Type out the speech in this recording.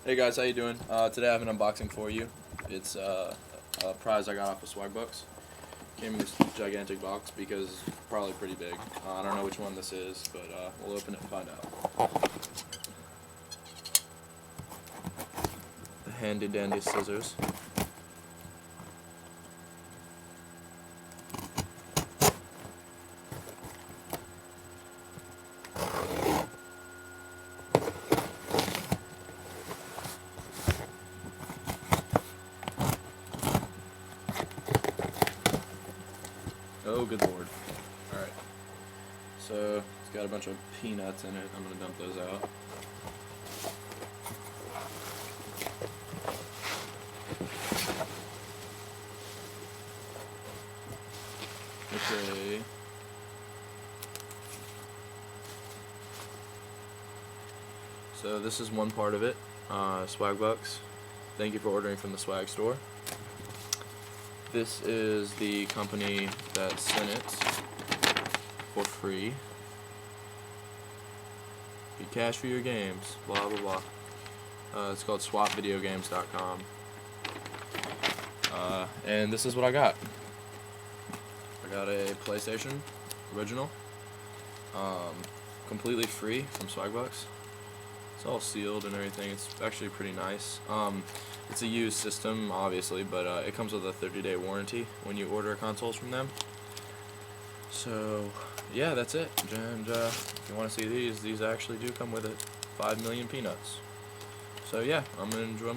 Hey guys, how you doing? Today I have an unboxing for you. It's a prize I got off of Swagbucks. Came in this gigantic box because it's probably pretty big. I don't know which one this is, but we'll open it and find out. The handy dandy scissors. Oh, good lord. Alright. So, it's got a bunch of peanuts in it. I'm going to dump those out. Okay. So, this is one part of it. Swagbucks. Thank you for ordering from the Swag store. This is the company that sent it for free. Get cash for your games, blah blah blah. It's called swapvideogames.com. And this is what I got. I got a PlayStation original, completely free from Swagbucks. It's all sealed and everything. It's actually pretty nice. It's a used system, obviously, but it comes with a 30-day warranty when you order consoles from them. So, yeah, that's it. And if you want to see these actually do come with it. 5 million peanuts. So, yeah, I'm going to enjoy my